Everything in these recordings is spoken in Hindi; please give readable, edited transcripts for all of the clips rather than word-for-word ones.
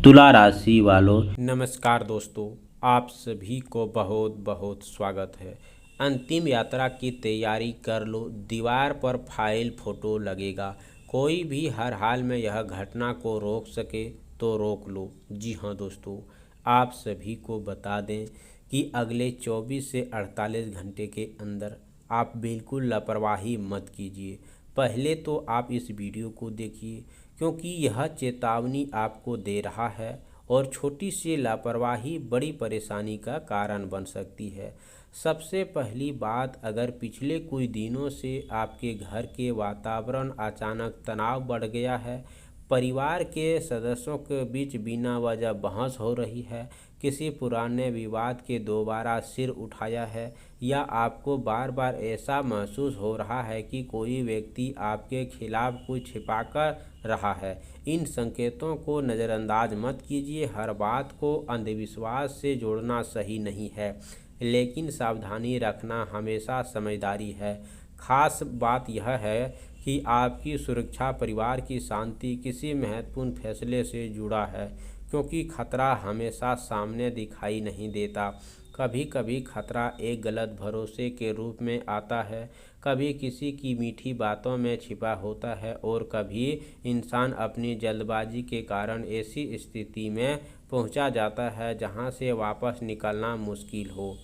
तुला राशि वालों, नमस्कार दोस्तों, आप सभी को बहुत बहुत स्वागत है। अंतिम यात्रा की तैयारी कर लो, दीवार पर फाइल फोटो लगेगा। कोई भी हर हाल में यह घटना को रोक सके तो रोक लो। जी हाँ दोस्तों, आप सभी को बता दें कि अगले 24 से 48 घंटे के अंदर आप बिल्कुल लापरवाही मत कीजिए। पहले तो आप इस वीडियो को देखिए, क्योंकि यह चेतावनी आपको दे रहा है और छोटी सी लापरवाही बड़ी परेशानी का कारण बन सकती है। सबसे पहली बात, अगर पिछले कुछ दिनों से आपके घर के वातावरण अचानक तनाव बढ़ गया है, परिवार के सदस्यों के बीच बिना वजह बहस हो रही है, किसी पुराने विवाद के दोबारा सिर उठाया है, या आपको बार बार ऐसा महसूस हो रहा है कि कोई व्यक्ति आपके खिलाफ कुछ छिपाकर रहा है, इन संकेतों को नज़रअंदाज मत कीजिए। हर बात को अंधविश्वास से जोड़ना सही नहीं है, लेकिन सावधानी रखना हमेशा समझदारी है। खास बात यह है कि आपकी सुरक्षा, परिवार की शांति किसी महत्वपूर्ण फैसले से जुड़ा है, क्योंकि खतरा हमेशा सामने दिखाई नहीं देता। कभी कभी खतरा एक गलत भरोसे के रूप में आता है, कभी किसी की मीठी बातों में छिपा होता है, और कभी इंसान अपनी जल्दबाजी के कारण ऐसी स्थिति में पहुंचा जाता है जहां से वापस निकलना मुश्किल हो।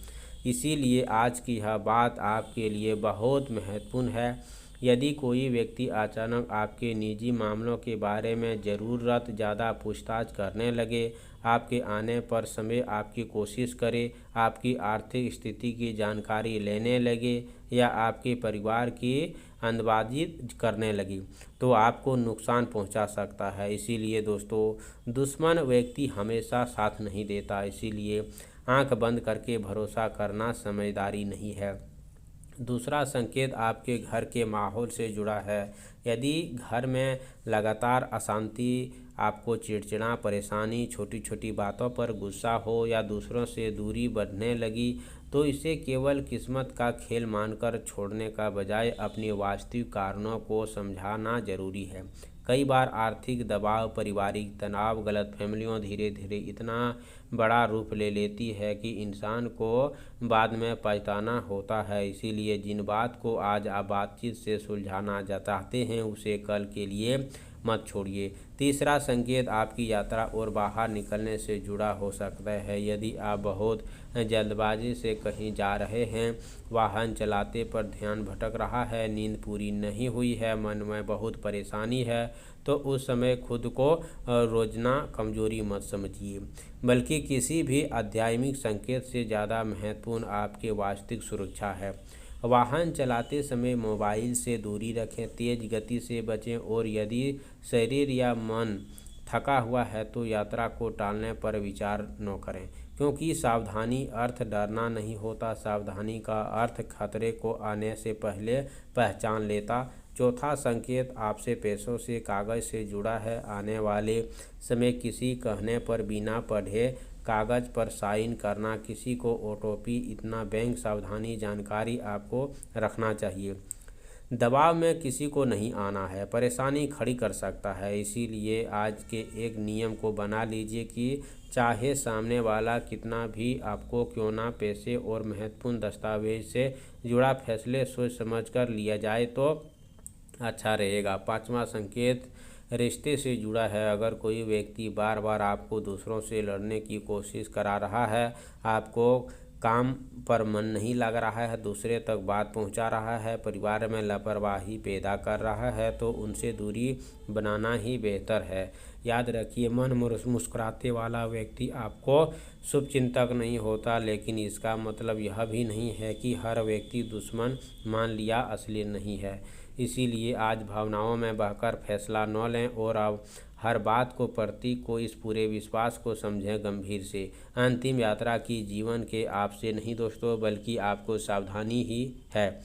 इसीलिए आज की यह बात आपके लिए बहुत महत्वपूर्ण है। यदि कोई व्यक्ति अचानक आपके निजी मामलों के बारे में ज़रूरत ज़्यादा पूछताछ करने लगे, आपके आने पर समय आपकी कोशिश करे, आपकी आर्थिक स्थिति की जानकारी लेने लगे, या आपके परिवार की अंदबाजी करने लगी, तो आपको नुकसान पहुंचा सकता है। इसीलिए दोस्तों, दुश्मन व्यक्ति हमेशा साथ नहीं देता, इसीलिए आंख बंद करके भरोसा करना समझदारी नहीं है। दूसरा संकेत आपके घर के माहौल से जुड़ा है। यदि घर में लगातार अशांति, आपको चिड़चिड़ा, परेशानी, छोटी छोटी बातों पर गुस्सा हो, या दूसरों से दूरी बढ़ने लगी, तो इसे केवल किस्मत का खेल मानकर छोड़ने का बजाय अपने वास्तविक कारणों को समझाना जरूरी है। कई बार आर्थिक दबाव, पारिवारिक तनाव, गलतफहमियां धीरे धीरे इतना बड़ा रूप ले लेती है कि इंसान को बाद में पछताना होता है। इसीलिए जिन बात को आज आप बातचीत से सुलझाना चाहते हैं, उसे कल के लिए मत छोड़िए। तीसरा संकेत आपकी यात्रा और बाहर निकलने से जुड़ा हो सकता है। यदि आप बहुत जल्दबाजी से कहीं जा रहे हैं, वाहन चलाते पर ध्यान भटक रहा है, नींद पूरी नहीं हुई है, मन में बहुत परेशानी है, तो उस समय खुद को रोजना कमजोरी मत समझिए, बल्कि किसी भी आध्यात्मिक संकेत से ज़्यादा महत्वपूर्ण आपके वास्तविक सुरक्षा है। वाहन चलाते समय मोबाइल से दूरी रखें, तेज़ गति से बचें, और यदि शरीर या मन थका हुआ है तो यात्रा को टालने पर विचार न करें, क्योंकि सावधानी अर्थ डरना नहीं होता, सावधानी का अर्थ खतरे को आने से पहले पहचान लेता। चौथा संकेत आपसे पैसों से कागज़ से जुड़ा है। आने वाले समय किसी कहने पर बिना पढ़े कागज़ पर साइन करना, किसी को ओटीपी, इतना बैंक सावधानी जानकारी आपको रखना चाहिए। दबाव में किसी को नहीं आना है, परेशानी खड़ी कर सकता है। इसीलिए आज के एक नियम को बना लीजिए कि चाहे सामने वाला कितना भी आपको क्यों ना पैसे और महत्वपूर्ण दस्तावेज से जुड़ा फैसले सोच समझ कर लिया जाए तो अच्छा रहेगा। पांचवा संकेत रिश्ते से जुड़ा है। अगर कोई व्यक्ति बार बार आपको दूसरों से लड़ने की कोशिश करा रहा है, आपको काम पर मन नहीं लग रहा है, दूसरे तक बात पहुंचा रहा है, परिवार में लापरवाही पैदा कर रहा है, तो उनसे दूरी बनाना ही बेहतर है। याद रखिए, मन मुस्कुराते वाला व्यक्ति आपको शुभचिंतक नहीं होता, लेकिन इसका मतलब यह भी नहीं है कि हर व्यक्ति दुश्मन मान लिया असली नहीं है। इसीलिए आज भावनाओं में बहकर फैसला न लें, और अब हर बात को, प्रतीक को, इस पूरे विश्वास को समझें गंभीर से। अंतिम यात्रा की जीवन के आपसे नहीं दोस्तों, बल्कि आपको सावधानी ही है।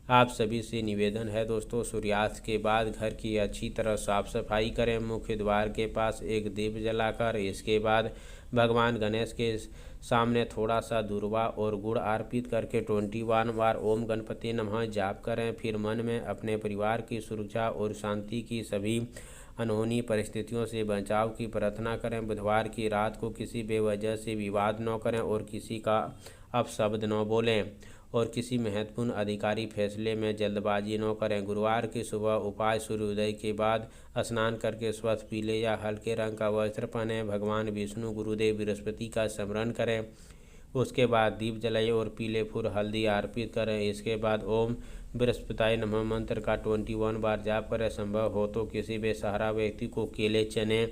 आप सभी से निवेदन है दोस्तों, सूर्यास्त के बाद घर की अच्छी तरह साफ सफाई करें, मुख्य द्वार के पास एक दीप जलाकर, इसके बाद भगवान गणेश के सामने थोड़ा सा दूर्वा और गुड़ अर्पित करके 21 बार ओम गणपति नमः जाप करें। फिर मन में अपने परिवार की सुरक्षा और शांति की सभी अनहोनी परिस्थितियों से बचाव की प्रार्थना करें। बुधवार की रात को किसी बेवजह से विवाद न करें और किसी का अपशब्द न बोलें और किसी महत्वपूर्ण अधिकारी फैसले में जल्दबाजी न करें। गुरुवार की सुबह उपाय सूर्योदय के बाद स्नान करके स्वच्छ पीले या हल्के रंग का वस्त्र पहनें। भगवान विष्णु गुरुदेव बृहस्पति का स्मरण करें। उसके बाद दीप जलाइए और पीले फूल हल्दी अर्पित करें। इसके बाद ओम बृहस्पताय नमः मंत्र का 21 बार जाप करें। संभव हो तो किसी बेसहारा व्यक्ति को केले चने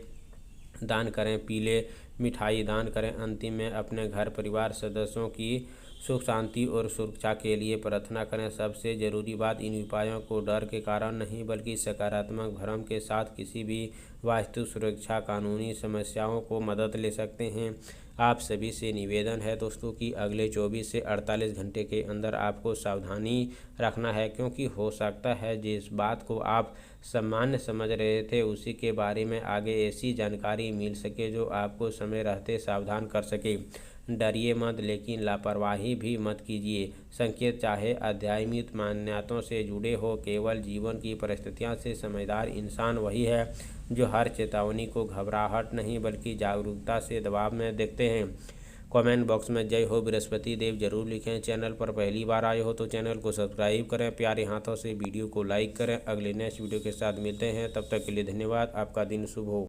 दान करें, पीले मिठाई दान करें। अंतिम में अपने घर परिवार सदस्यों की सुख शांति और सुरक्षा के लिए प्रार्थना करें। सबसे ज़रूरी बात, इन उपायों को डर के कारण नहीं बल्कि सकारात्मक भरम के साथ किसी भी वास्तु सुरक्षा कानूनी समस्याओं को मदद ले सकते हैं। आप सभी से निवेदन है दोस्तों कि अगले 24 से 48 घंटे के अंदर आपको सावधानी रखना है, क्योंकि हो सकता है जिस बात को आप सामान्य समझ रहे थे उसी के बारे में आगे ऐसी जानकारी मिल सके जो आपको समय रहते सावधान कर सके। डरिए मत, लेकिन लापरवाही भी मत कीजिए। संकेत चाहे आध्यात्मिक मान्यताओं से जुड़े हो, केवल जीवन की परिस्थितियों से समझदार इंसान वही है जो हर चेतावनी को घबराहट नहीं बल्कि जागरूकता से दबाव में देखते हैं। कमेंट बॉक्स में जय हो बृहस्पति देव जरूर लिखें। चैनल पर पहली बार आए हो तो चैनल को सब्सक्राइब करें। प्यारे हाथों से वीडियो को लाइक करें। अगले नेक्स्ट वीडियो के साथ मिलते हैं, तब तक के लिए धन्यवाद। आपका दिन शुभ हो।